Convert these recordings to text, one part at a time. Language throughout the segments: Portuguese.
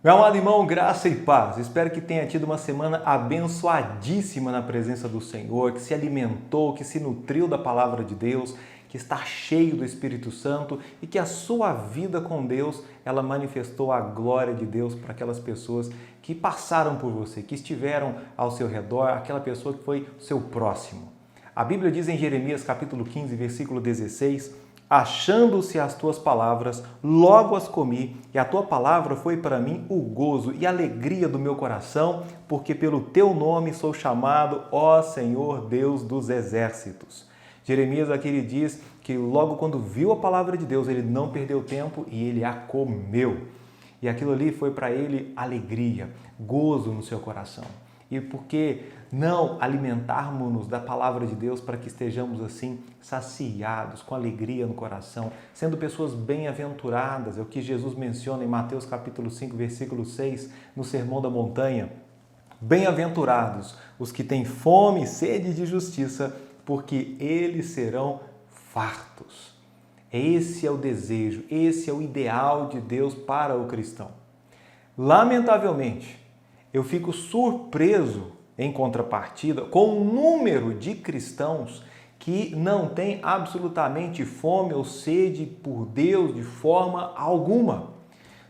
Meu amado irmão, graça e paz. Espero que tenha tido uma semana abençoadíssima na presença do Senhor, que se alimentou, que se nutriu da palavra de Deus, que está cheio do Espírito Santo e que a sua vida com Deus, ela manifestou a glória de Deus para aquelas pessoas que passaram por você, que estiveram ao seu redor, aquela pessoa que foi seu próximo. A Bíblia diz em Jeremias capítulo 15, versículo 16: achando-se as tuas palavras, logo as comi, e a tua palavra foi para mim o gozo e a alegria do meu coração, porque pelo teu nome sou chamado, ó Senhor Deus dos exércitos. Jeremias aqui ele diz que logo quando viu a palavra de Deus, ele não perdeu tempo e ele a comeu. E aquilo ali foi para ele alegria, gozo no seu coração. E por que não alimentarmos-nos da palavra de Deus para que estejamos assim saciados, com alegria no coração, sendo pessoas bem-aventuradas? É o que Jesus menciona em Mateus capítulo 5, versículo 6, no Sermão da Montanha. Bem-aventurados os que têm fome e sede de justiça, porque eles serão fartos. Esse é o desejo, esse é o ideal de Deus para o cristão. Lamentavelmente, eu fico surpreso, em contrapartida, com o número de cristãos que não têm absolutamente fome ou sede por Deus de forma alguma.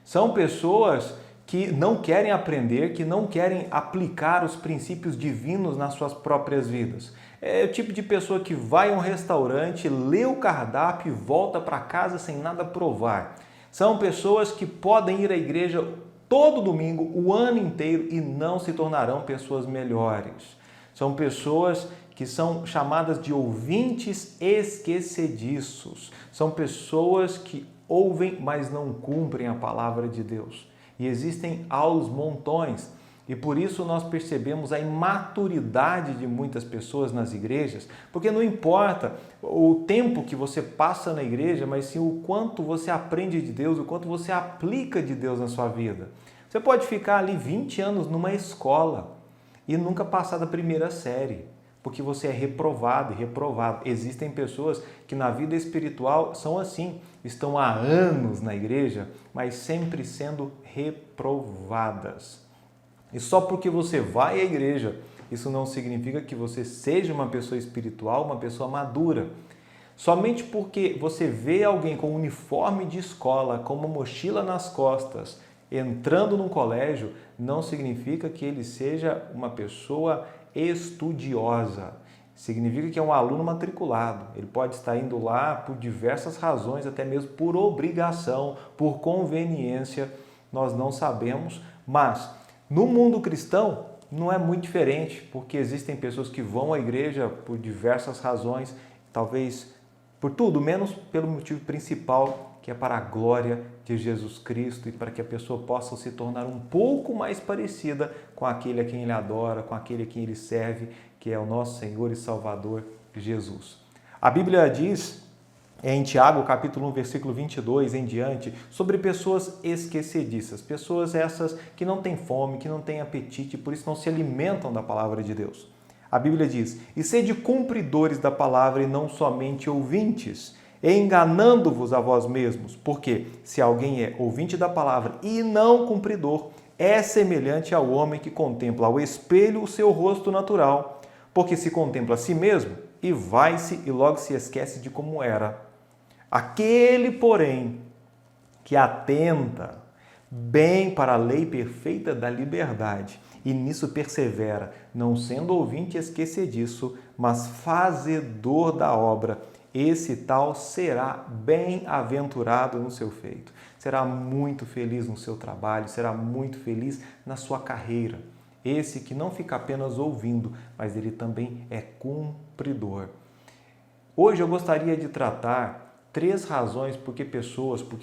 São pessoas que não querem aprender, que não querem aplicar os princípios divinos nas suas próprias vidas. É o tipo de pessoa que vai a um restaurante, lê o cardápio e volta para casa sem nada provar. São pessoas que podem ir à igreja todo domingo, o ano inteiro, e não se tornarão pessoas melhores. São pessoas que são chamadas de ouvintes esquecediços. São pessoas que ouvem, mas não cumprem a palavra de Deus. E existem aos montões. E por isso nós percebemos a imaturidade de muitas pessoas nas igrejas, porque não importa o tempo que você passa na igreja, mas sim o quanto você aprende de Deus, o quanto você aplica de Deus na sua vida. Você pode ficar ali 20 anos numa escola e nunca passar da primeira série, porque você é reprovado e reprovado. Existem pessoas que na vida espiritual são assim, estão há anos na igreja, mas sempre sendo reprovadas. E só porque você vai à igreja, isso não significa que você seja uma pessoa espiritual, uma pessoa madura. Somente porque você vê alguém com um uniforme de escola, com uma mochila nas costas, entrando num colégio, não significa que ele seja uma pessoa estudiosa. Significa que é um aluno matriculado. Ele pode estar indo lá por diversas razões, até mesmo por obrigação, por conveniência, nós não sabemos, mas no mundo cristão não é muito diferente, porque existem pessoas que vão à igreja por diversas razões, talvez por tudo, menos pelo motivo principal, que é para a glória de Jesus Cristo e para que a pessoa possa se tornar um pouco mais parecida com aquele a quem ele adora, com aquele a quem ele serve, que é o nosso Senhor e Salvador Jesus. A Bíblia diz em Tiago, capítulo 1, versículo 22 em diante, sobre pessoas esquecediças, pessoas essas que não têm fome, que não têm apetite, por isso não se alimentam da palavra de Deus. A Bíblia diz: e sede cumpridores da palavra e não somente ouvintes, enganando-vos a vós mesmos, porque se alguém é ouvinte da palavra e não cumpridor, é semelhante ao homem que contempla ao espelho o seu rosto natural, porque se contempla a si mesmo e vai-se e logo se esquece de como era. Aquele, porém, que atenta bem para a lei perfeita da liberdade e nisso persevera, não sendo ouvinte esquecediço, mas fazedor da obra, esse tal será bem-aventurado no seu feito. Será muito feliz no seu trabalho, será muito feliz na sua carreira. Esse que não fica apenas ouvindo, mas ele também é cumpridor. Hoje eu gostaria de tratar 3 razões porque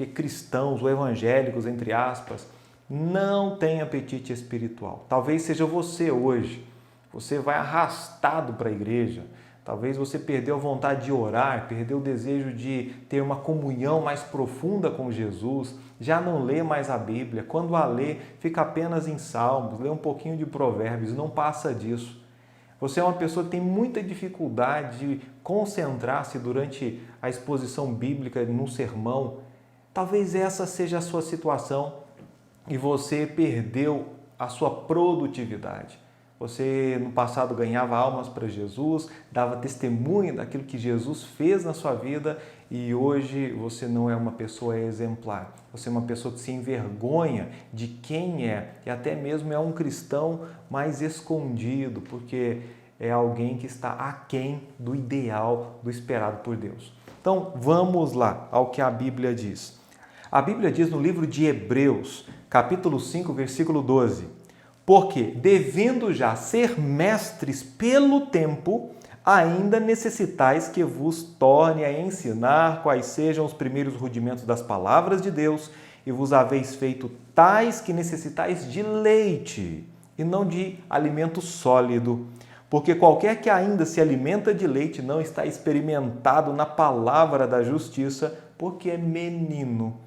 cristãos ou evangélicos, entre aspas, não têm apetite espiritual. Talvez seja você hoje. Você vai arrastado para a igreja. Talvez você perdeu a vontade de orar, perdeu o desejo de ter uma comunhão mais profunda com Jesus, já não lê mais a Bíblia. Quando a lê, fica apenas em Salmos, lê um pouquinho de Provérbios, não passa disso. Você é uma pessoa que tem muita dificuldade de concentrar-se durante a exposição bíblica num sermão. Talvez essa seja a sua situação. e você perdeu a sua produtividade. Você no passado ganhava almas para Jesus, dava testemunho daquilo que Jesus fez na sua vida e hoje você não é uma pessoa exemplar. Você é uma pessoa que se envergonha de quem é e até mesmo é um cristão mais escondido, porque é alguém que está aquém do ideal, do esperado por Deus. Então vamos lá ao que a Bíblia diz. A Bíblia diz no livro de Hebreus, capítulo 5, versículo 12: porque, devendo já ser mestres pelo tempo, ainda necessitais que vos torne a ensinar quais sejam os primeiros rudimentos das palavras de Deus, e vos haveis feito tais que necessitais de leite, e não de alimento sólido. Porque qualquer que ainda se alimenta de leite não está experimentado na palavra da justiça, porque é menino.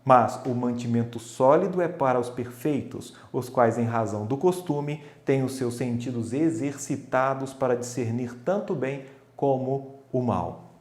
Mas o mantimento sólido é para os perfeitos, os quais, em razão do costume, têm os seus sentidos exercitados para discernir tanto o bem como o mal.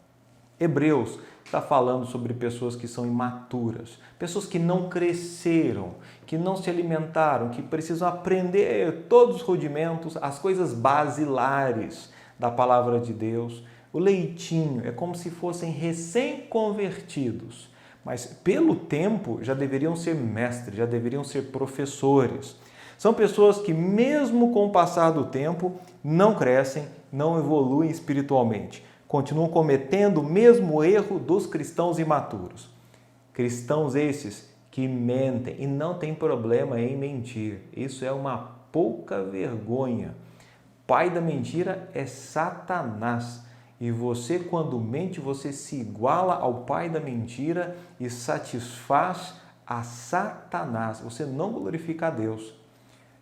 Hebreus está falando sobre pessoas que são imaturas, pessoas que não cresceram, que não se alimentaram, que precisam aprender todos os rudimentos, as coisas basilares da palavra de Deus. O leitinho é como se fossem recém-convertidos, mas pelo tempo já deveriam ser mestres, já deveriam ser professores. São pessoas que mesmo com o passar do tempo não crescem, não evoluem espiritualmente. Continuam cometendo o mesmo erro dos cristãos imaturos. Cristãos esses que mentem e não tem problema em mentir. Isso é uma pouca vergonha. Pai da mentira é Satanás. E você, quando mente, você se iguala ao pai da mentira e satisfaz a Satanás. Você não glorifica a Deus.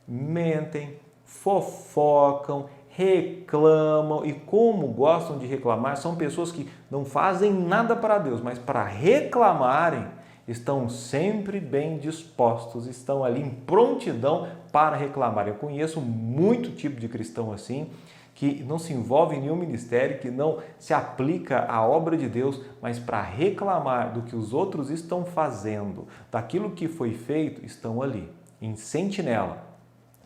Mentem, fofocam, reclamam e como gostam de reclamar, são pessoas que não fazem nada para Deus, mas para reclamarem estão sempre bem dispostos, estão ali em prontidão para reclamar. Eu conheço muito tipo de cristão assim, que não se envolve em nenhum ministério, que não se aplica à obra de Deus, mas para reclamar do que os outros estão fazendo, daquilo que foi feito, estão ali, em sentinela.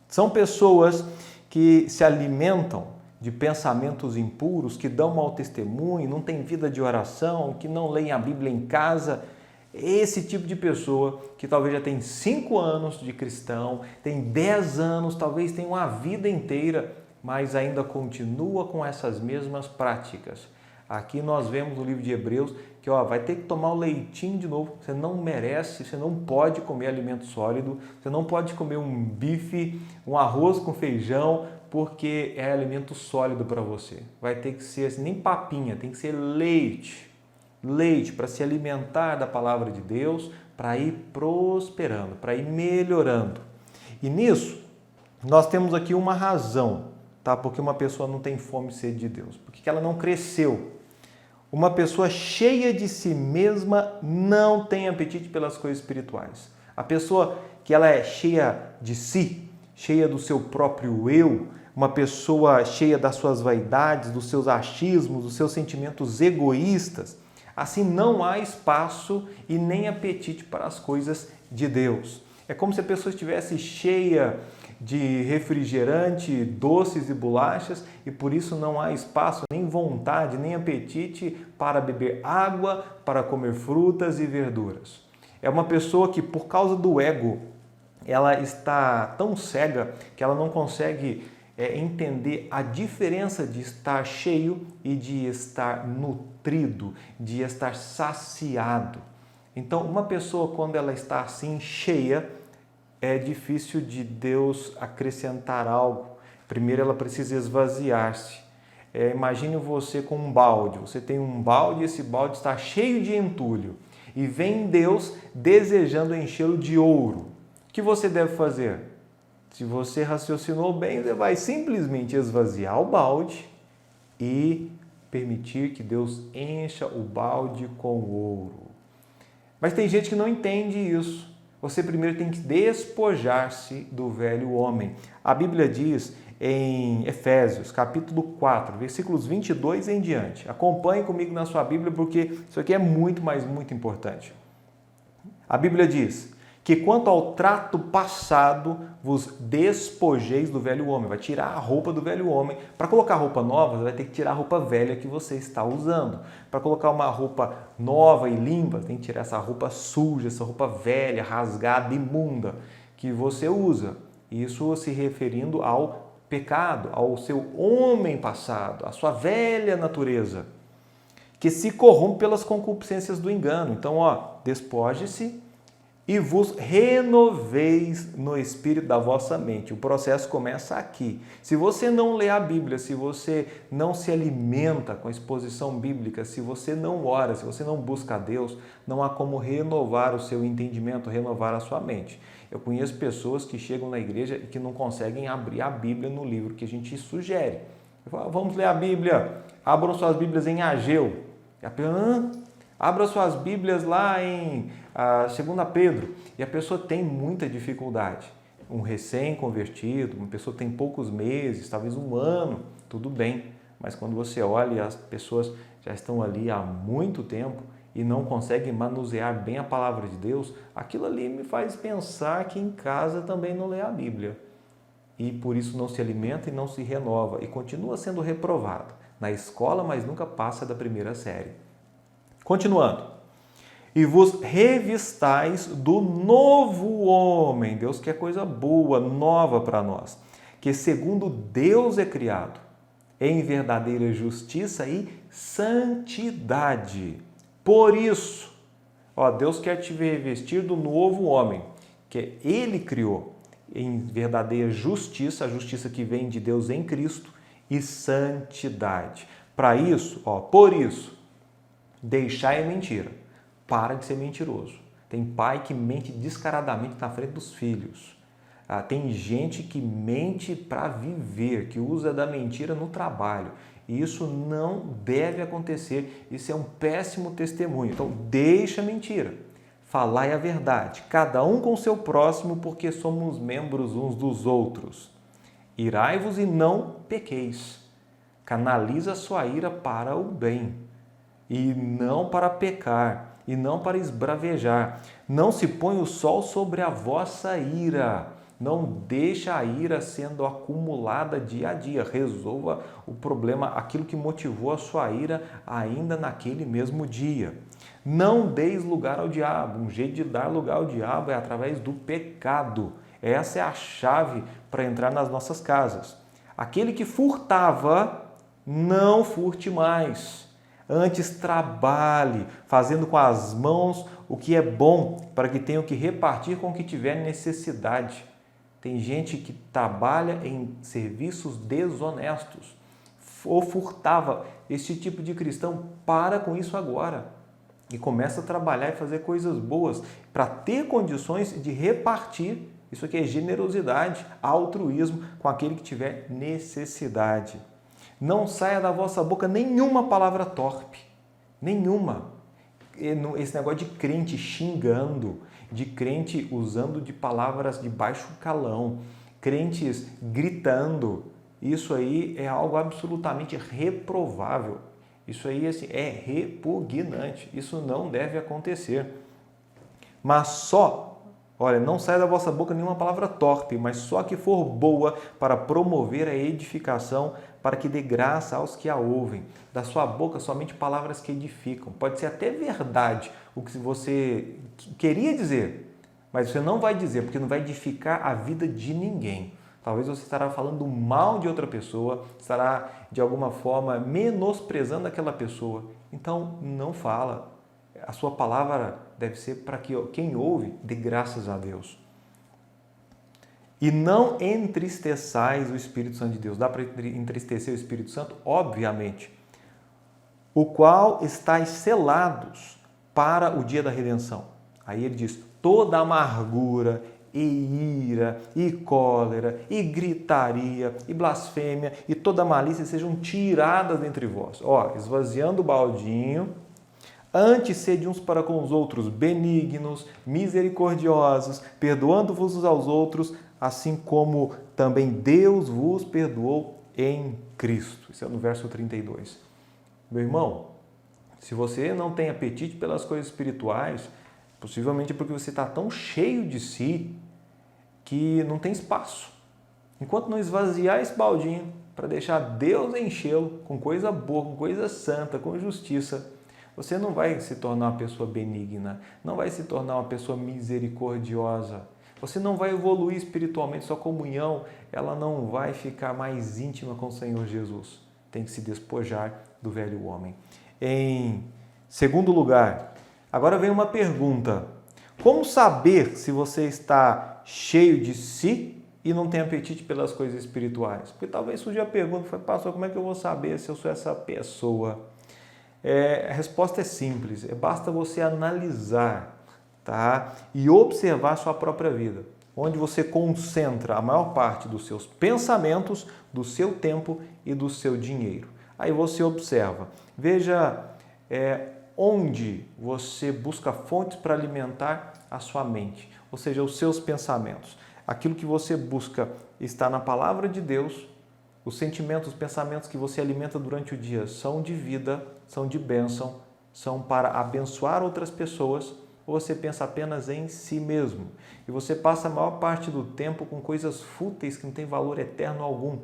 São pessoas que se alimentam de pensamentos impuros, que dão mau testemunho, não têm vida de oração, que não leem a Bíblia em casa. Esse tipo de pessoa que talvez já tem 5 anos de cristão, tem 10 anos, talvez tenha uma vida inteira, mas ainda continua com essas mesmas práticas. Aqui nós vemos no livro de Hebreus que vai ter que tomar o leitinho de novo. Você não merece, você não pode comer alimento sólido, você não pode comer um bife, um arroz com feijão, porque é alimento sólido para você. Vai ter que ser assim, nem papinha, tem que ser leite. Leite para se alimentar da palavra de Deus, para ir prosperando, para ir melhorando. E nisso, nós temos aqui uma razão, tá? Porque uma pessoa não tem fome e sede de Deus, porque ela não cresceu. Uma pessoa cheia de si mesma não tem apetite pelas coisas espirituais. A pessoa que ela é cheia de si, cheia do seu próprio eu, uma pessoa cheia das suas vaidades, dos seus achismos, dos seus sentimentos egoístas, assim não há espaço e nem apetite para as coisas de Deus. É como se a pessoa estivesse cheia de refrigerante, doces e bolachas e por isso não há espaço, nem vontade, nem apetite para beber água, para comer frutas e verduras. É uma pessoa que por causa do ego, ela está tão cega que ela não consegue entender a diferença de estar cheio e de estar nutrido, de estar saciado. Então, uma pessoa quando ela está assim cheia, é difícil de Deus acrescentar algo. Primeiro ela precisa esvaziar-se. Imagine você com um balde. Você tem um balde e esse balde está cheio de entulho. E vem Deus desejando enchê-lo de ouro. O que você deve fazer? Se você raciocinou bem, você vai simplesmente esvaziar o balde e permitir que Deus encha o balde com ouro. Mas tem gente que não entende isso. Você primeiro tem que despojar-se do velho homem. A Bíblia diz em Efésios, capítulo 4, versículos 22 em diante. Acompanhe comigo na sua Bíblia, porque isso aqui é muito, mas muito importante. A Bíblia diz que quanto ao trato passado vos despojeis do velho homem. Vai tirar a roupa do velho homem. Para colocar roupa nova, você vai ter que tirar a roupa velha que você está usando. Para colocar uma roupa nova e limpa, tem que tirar essa roupa suja, essa roupa velha, rasgada, imunda que você usa. Isso se referindo ao pecado, ao seu homem passado, à sua velha natureza, que se corrompe pelas concupiscências do engano. Então, despoje-se e vos renoveis no espírito da vossa mente. O processo começa aqui. Se você não lê a Bíblia, se você não se alimenta com a exposição bíblica, se você não ora, se você não busca a Deus, não há como renovar o seu entendimento, renovar a sua mente. Eu conheço pessoas que chegam na igreja e que não conseguem abrir a Bíblia no livro que a gente sugere. Eu falo, vamos ler a Bíblia. Abram suas Bíblias em Ageu. Abra suas Bíblias lá em 2 Pedro. E a pessoa tem muita dificuldade. Um recém-convertido, uma pessoa que tem poucos meses, talvez um ano, tudo bem. Mas quando você olha, as pessoas já estão ali há muito tempo e não conseguem manusear bem a palavra de Deus, aquilo ali me faz pensar que em casa também não lê a Bíblia. E por isso não se alimenta e não se renova e continua sendo reprovado na escola, mas nunca passa da primeira série. Continuando. E vos revistais do novo homem. Deus quer coisa boa, nova para nós. Que segundo Deus é criado, em verdadeira justiça e santidade. Por isso, Deus quer te revestir do novo homem, que Ele criou, em verdadeira justiça, a justiça que vem de Deus em Cristo, e santidade. Para isso, por isso, deixai a mentira. Para de ser mentiroso. Tem pai que mente descaradamente na frente dos filhos. Tem gente que mente para viver, que usa da mentira no trabalho. E isso não deve acontecer. Isso é um péssimo testemunho. Então, deixa a mentira. Falai a verdade, cada um com o seu próximo, porque somos membros uns dos outros. Irai-vos e não pequeis. Canaliza a sua ira para o bem, e não para pecar, e não para esbravejar. Não se põe o sol sobre a vossa ira. Não deixa a ira sendo acumulada dia a dia. Resolva o problema, aquilo que motivou a sua ira ainda naquele mesmo dia. Não deis lugar ao diabo. Um jeito de dar lugar ao diabo é através do pecado. Essa é a chave para entrar nas nossas casas. Aquele que furtava, não furte mais. Antes trabalhe, fazendo com as mãos o que é bom, para que tenha o que repartir com o que tiver necessidade. Tem gente que trabalha em serviços desonestos ou furtava. Esse tipo de cristão, para com isso agora e começa a trabalhar e fazer coisas boas para ter condições de repartir. Isso aqui é generosidade, altruísmo com aquele que tiver necessidade. Não saia da vossa boca nenhuma palavra torpe, nenhuma. Esse negócio de crente xingando, de crente usando de palavras de baixo calão, crentes gritando, isso aí é algo absolutamente reprovável. Isso aí assim, é repugnante, isso não deve acontecer. Mas não saia da vossa boca nenhuma palavra torpe, mas só que for boa para promover a edificação, para que dê graça aos que a ouvem. Da sua boca somente palavras que edificam. Pode ser até verdade o que você queria dizer, mas você não vai dizer, porque não vai edificar a vida de ninguém. Talvez você estará falando mal de outra pessoa, estará de alguma forma menosprezando aquela pessoa. Então não fala. A sua palavra deve ser para que quem ouve dê graças a Deus. E não entristeçais o Espírito Santo de Deus. Dá para entristecer o Espírito Santo? Obviamente. O qual estáis selados para o dia da redenção. Aí ele diz, toda amargura e ira, e cólera, e gritaria, e blasfêmia, e toda malícia sejam tiradas dentre vós. Esvaziando o baldinho, antes sede uns para com os outros benignos, misericordiosos, perdoando-vos uns aos outros, assim como também Deus vos perdoou em Cristo. Isso é no verso 32. Meu irmão, se você não tem apetite pelas coisas espirituais, Possivelmente porque você está tão cheio de si que não tem espaço. Enquanto não esvaziar esse baldinho para deixar Deus enchê-lo com coisa boa, com coisa santa, com justiça, você não vai se tornar uma pessoa benigna, não vai se tornar uma pessoa misericordiosa. Você não vai evoluir espiritualmente, sua comunhão, ela não vai ficar mais íntima com o Senhor Jesus. Tem que se despojar do velho homem. Em segundo lugar, agora vem uma pergunta. Como saber se você está cheio de si e não tem apetite pelas coisas espirituais? Porque talvez surja a pergunta, pastor, como é que eu vou saber se eu sou essa pessoa? A resposta é simples, basta você analisar, tá? E observar a sua própria vida, onde você concentra a maior parte dos seus pensamentos, do seu tempo e do seu dinheiro. Aí você observa, veja onde você busca fontes para alimentar a sua mente, ou seja, os seus pensamentos. Aquilo que você busca está na palavra de Deus. Os sentimentos, os pensamentos que você alimenta durante o dia são de vida, são de bênção, são para abençoar outras pessoas, ou você pensa apenas em si mesmo? E você passa a maior parte do tempo com coisas fúteis que não têm valor eterno algum.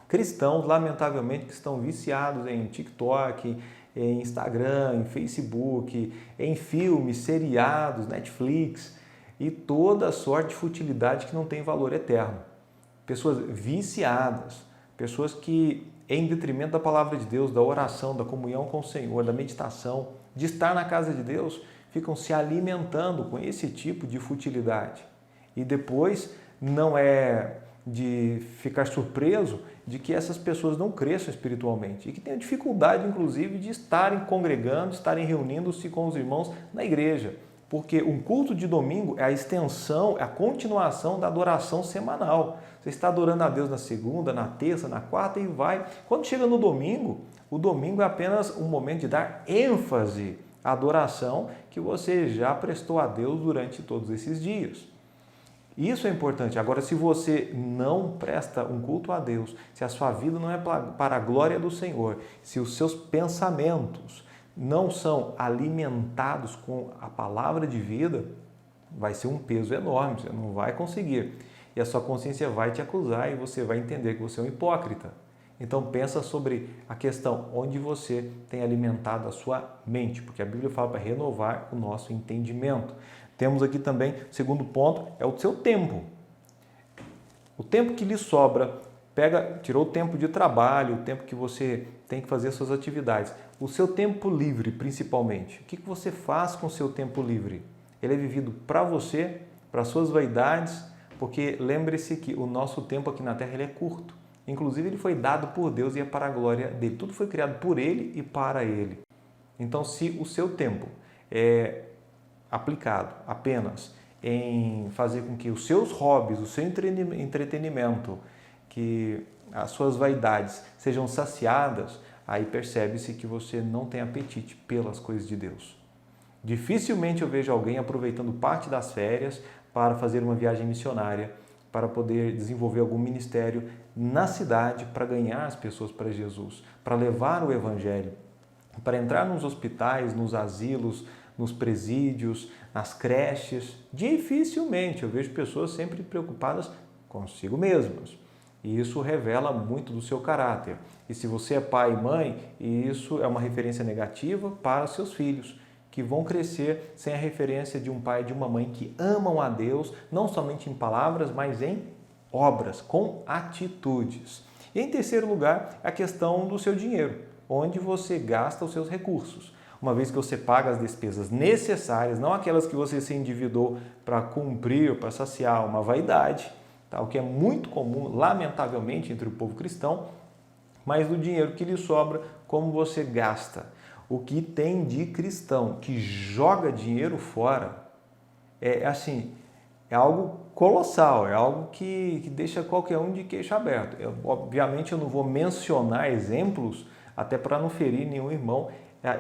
Cristãos, lamentavelmente, que estão viciados em TikTok, em Instagram, em Facebook, em filmes, seriados, Netflix e toda sorte de futilidade que não tem valor eterno. Pessoas viciadas, pessoas que, em detrimento da palavra de Deus, da oração, da comunhão com o Senhor, da meditação, de estar na casa de Deus, ficam se alimentando com esse tipo de futilidade. E depois não é de ficar surpreso de que essas pessoas não cresçam espiritualmente e que tenham dificuldade, inclusive, de estarem congregando, estarem reunindo-se com os irmãos na igreja. Porque um culto de domingo é a extensão, é a continuação da adoração semanal. Você está adorando a Deus na segunda, na terça, na quarta e vai. Quando chega no domingo, o domingo é apenas um momento de dar ênfase à adoração que você já prestou a Deus durante todos esses dias. Isso é importante. Agora, se você não presta um culto a Deus, se a sua vida não é para a glória do Senhor, se os seus pensamentos não são alimentados com a palavra de vida, vai ser um peso enorme, você não vai conseguir. E a sua consciência vai te acusar e você vai entender que você é um hipócrita. Então pensa sobre a questão onde você tem alimentado a sua mente, porque a Bíblia fala para renovar o nosso entendimento. Temos aqui também, o segundo ponto, é o seu tempo. O tempo que lhe sobra, tirou o tempo de trabalho, o tempo que você tem que fazer suas atividades. O seu tempo livre, principalmente. O que você faz com o seu tempo livre? Ele é vivido para você, para suas vaidades, porque lembre-se que o nosso tempo aqui na Terra ele é curto. Inclusive, ele foi dado por Deus e é para a glória dele. Tudo foi criado por ele e para ele. Então, se o seu tempo é aplicado apenas em fazer com que os seus hobbies, o seu entretenimento, que as suas vaidades sejam saciadas, aí percebe-se que você não tem apetite pelas coisas de Deus. Dificilmente eu vejo alguém aproveitando parte das férias para fazer uma viagem missionária, para poder desenvolver algum ministério na cidade para ganhar as pessoas para Jesus, para levar o Evangelho, para entrar nos hospitais, nos asilos, nos presídios, nas creches. Dificilmente eu vejo pessoas sempre preocupadas consigo mesmas. E isso revela muito do seu caráter. E se você é pai e mãe, isso é uma referência negativa para os seus filhos, que vão crescer sem a referência de um pai e de uma mãe que amam a Deus, não somente em palavras, mas em obras, com atitudes. E em terceiro lugar, a questão do seu dinheiro, onde você gasta os seus recursos. Uma vez que você paga as despesas necessárias, não aquelas que você se endividou para cumprir, para saciar uma vaidade, tá? O que é muito comum, lamentavelmente, entre o povo cristão, mas do dinheiro que lhe sobra, como você gasta. O que tem de cristão que joga dinheiro fora é algo colossal, é algo que deixa qualquer um de queixo aberto. Obviamente eu não vou mencionar exemplos, até para não ferir nenhum irmão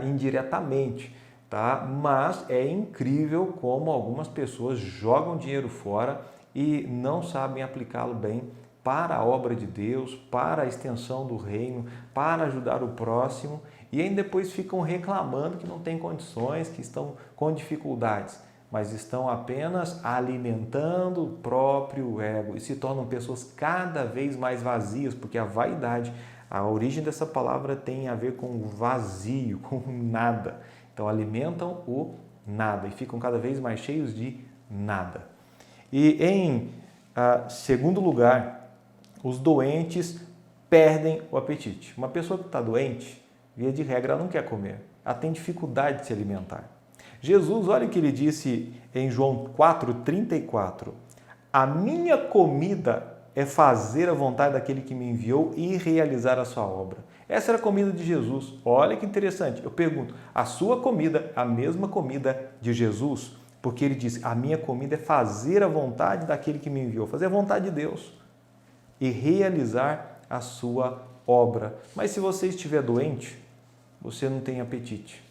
indiretamente, tá? Mas é incrível como algumas pessoas jogam dinheiro fora e não sabem aplicá-lo bem para a obra de Deus, para a extensão do reino, para ajudar o próximo E aí depois ficam reclamando que não tem condições, que estão com dificuldades, mas estão apenas alimentando o próprio ego e se tornam pessoas cada vez mais vazias, porque a vaidade, a origem dessa palavra tem a ver com vazio, com nada. Então alimentam o nada e ficam cada vez mais cheios de nada. E em segundo lugar, os doentes perdem o apetite. Uma pessoa que está doente, via de regra, ela não quer comer. Ela tem dificuldade de se alimentar. Jesus, olha o que ele disse em João 4,34. A minha comida é fazer a vontade daquele que me enviou e realizar a sua obra. Essa era a comida de Jesus. Olha que interessante. Eu pergunto, a sua comida, a mesma comida de Jesus? Porque ele disse, a minha comida é fazer a vontade daquele que me enviou, fazer a vontade de Deus e realizar a sua obra. Mas se você estiver doente, você não tem apetite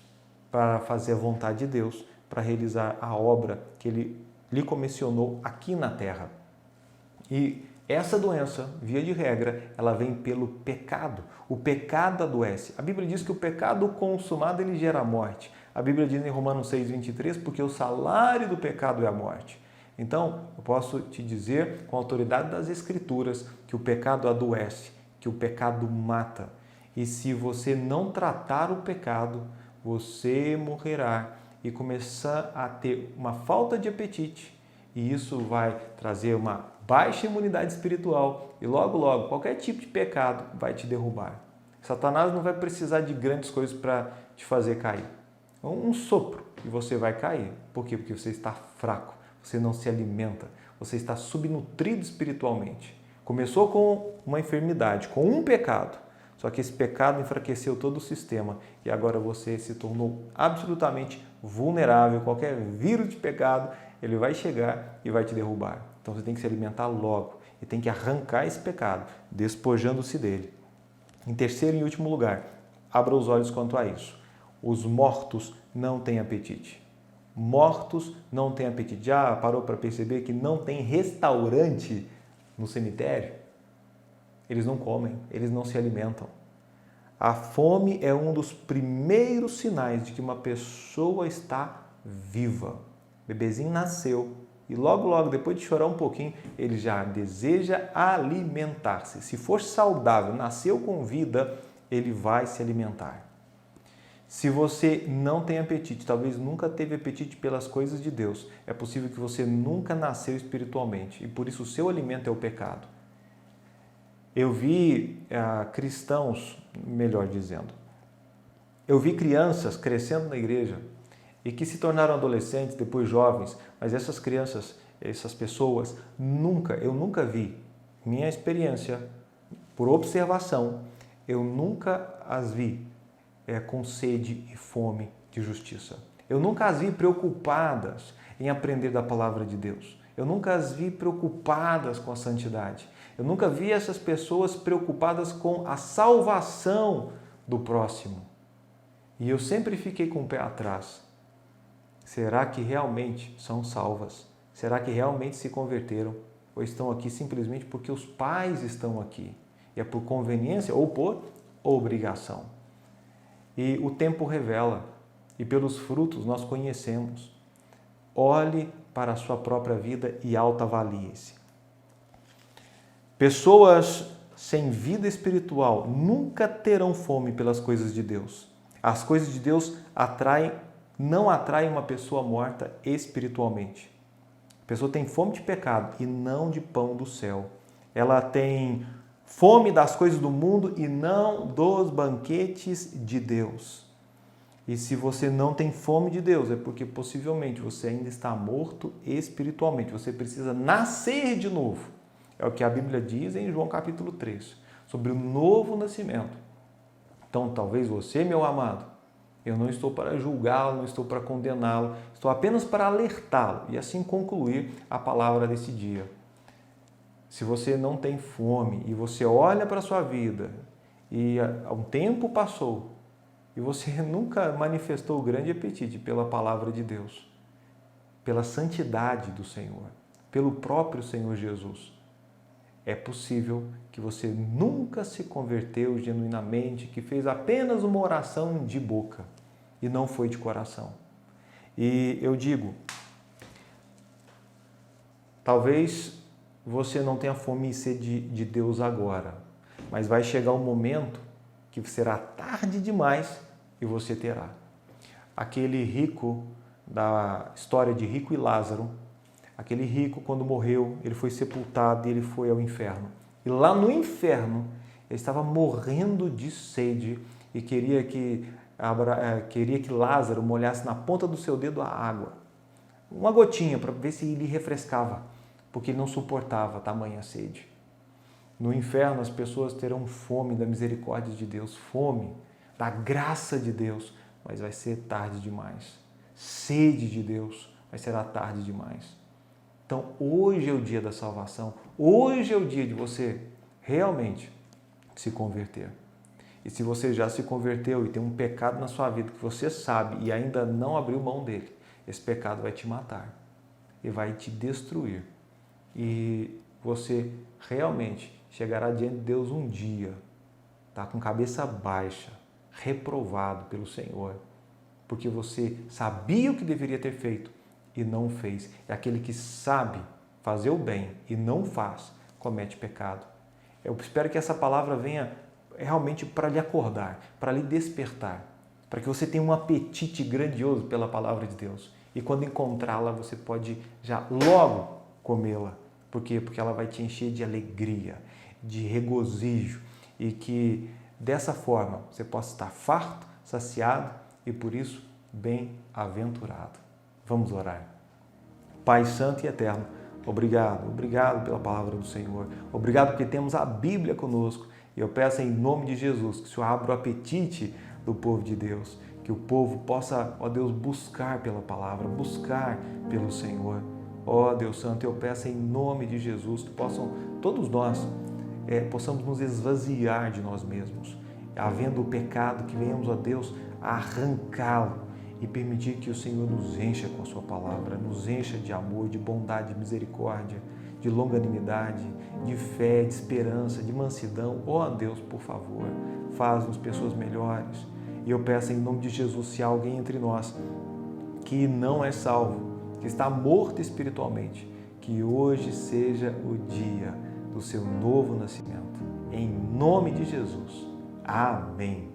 para fazer a vontade de Deus, para realizar a obra que Ele lhe comissionou aqui na terra. E essa doença, via de regra, ela vem pelo pecado. O pecado adoece. A Bíblia diz que o pecado consumado ele gera a morte. A Bíblia diz em Romanos 6,23, porque o salário do pecado é a morte. Então, eu posso te dizer, com a autoridade das Escrituras, que o pecado adoece, que o pecado mata. E se você não tratar o pecado, você morrerá e começar a ter uma falta de apetite. E isso vai trazer uma baixa imunidade espiritual e logo, logo, qualquer tipo de pecado vai te derrubar. Satanás não vai precisar de grandes coisas para te fazer cair. Um sopro e você vai cair. Por quê? Porque você está fraco, você não se alimenta, você está subnutrido espiritualmente. Começou com uma enfermidade, com um pecado, só que esse pecado enfraqueceu todo o sistema e agora você se tornou absolutamente vulnerável. Qualquer vírus de pecado, ele vai chegar e vai te derrubar. Então você tem que se alimentar logo e tem que arrancar esse pecado, despojando-se dele. Em terceiro e último lugar, abra os olhos quanto a isso. Os mortos não têm apetite. Mortos não têm apetite. Já parou para perceber que não tem restaurante no cemitério? Eles não comem, eles não se alimentam. A fome é um dos primeiros sinais de que uma pessoa está viva. O bebezinho nasceu e logo, logo, depois de chorar um pouquinho, ele já deseja alimentar-se. Se for saudável, nasceu com vida, ele vai se alimentar. Se você não tem apetite, talvez nunca teve apetite pelas coisas de Deus, é possível que você nunca nasceu espiritualmente e por isso o seu alimento é o pecado. Eu vi cristãos, melhor dizendo, eu vi crianças crescendo na igreja e que se tornaram adolescentes, depois jovens, mas essas crianças, essas pessoas, eu nunca vi, minha experiência, por observação, eu nunca as vi com sede e fome de justiça. Eu nunca as vi preocupadas em aprender da palavra de Deus. Eu nunca as vi preocupadas com a santidade. Eu nunca vi essas pessoas preocupadas com a salvação do próximo. E eu sempre fiquei com o pé atrás. Será que realmente são salvas? Será que realmente se converteram? Ou estão aqui simplesmente porque os pais estão aqui? E é por conveniência ou por obrigação? E o tempo revela, e pelos frutos nós conhecemos. Olhe para a sua própria vida e autoavalie-se. Pessoas sem vida espiritual nunca terão fome pelas coisas de Deus. As coisas de Deus não atraem uma pessoa morta espiritualmente. A pessoa tem fome de pecado e não de pão do céu. Ela tem fome das coisas do mundo e não dos banquetes de Deus. E se você não tem fome de Deus, é porque possivelmente você ainda está morto espiritualmente. Você precisa nascer de novo. É o que a Bíblia diz em João capítulo 3, sobre o novo nascimento. Então, talvez você, meu amado, eu não estou para julgá-lo, não estou para condená-lo, estou apenas para alertá-lo e assim concluir a palavra desse dia. Se você não tem fome e você olha para a sua vida e um tempo passou e você nunca manifestou grande apetite pela palavra de Deus, pela santidade do Senhor, pelo próprio Senhor Jesus, É possível que você nunca se converteu genuinamente, que fez apenas uma oração de boca e não foi de coração. E eu digo, talvez você não tenha fome e sede de Deus agora, mas vai chegar um momento que será tarde demais e você terá. Aquele rico da história de Rico e Lázaro, aquele rico quando morreu, ele foi sepultado e ele foi ao inferno. E lá no inferno, ele estava morrendo de sede e queria que Lázaro molhasse na ponta do seu dedo a água. Uma gotinha para ver se ele refrescava, porque ele não suportava tamanha sede. No inferno, as pessoas terão fome da misericórdia de Deus, fome da graça de Deus, mas vai ser tarde demais. Sede de Deus, mas será tarde demais. Então, hoje é o dia da salvação, hoje é o dia de você realmente se converter. E se você já se converteu e tem um pecado na sua vida que você sabe e ainda não abriu mão dele, esse pecado vai te matar e vai te destruir. E você realmente chegará diante de Deus um dia, tá, com cabeça baixa, reprovado pelo Senhor, porque você sabia o que deveria ter feito e não fez. É aquele que sabe fazer o bem e não faz, comete pecado. Eu espero que essa palavra venha realmente para lhe acordar, para lhe despertar, para que você tenha um apetite grandioso pela palavra de Deus. E quando encontrá-la, você pode já logo comê-la. Por quê? Porque ela vai te encher de alegria, de regozijo e que dessa forma você possa estar farto, saciado e por isso bem-aventurado. Vamos orar. Pai Santo e Eterno, obrigado pela palavra do Senhor. Obrigado porque temos a Bíblia conosco. E eu peço em nome de Jesus que o Senhor abra o apetite do povo de Deus, que o povo possa, ó Deus, buscar pela palavra, buscar pelo Senhor. Ó Deus Santo, eu peço em nome de Jesus que todos nós, possamos nos esvaziar de nós mesmos, havendo o pecado, que venhamos, ó Deus, a arrancá-lo e permitir que o Senhor nos encha com a sua palavra, nos encha de amor, de bondade, de misericórdia, de longanimidade, de fé, de esperança, de mansidão. Ó Deus, por favor, faz-nos pessoas melhores. E eu peço em nome de Jesus, se há alguém entre nós que não é salvo, que está morto espiritualmente, que hoje seja o dia do seu novo nascimento. Em nome de Jesus. Amém.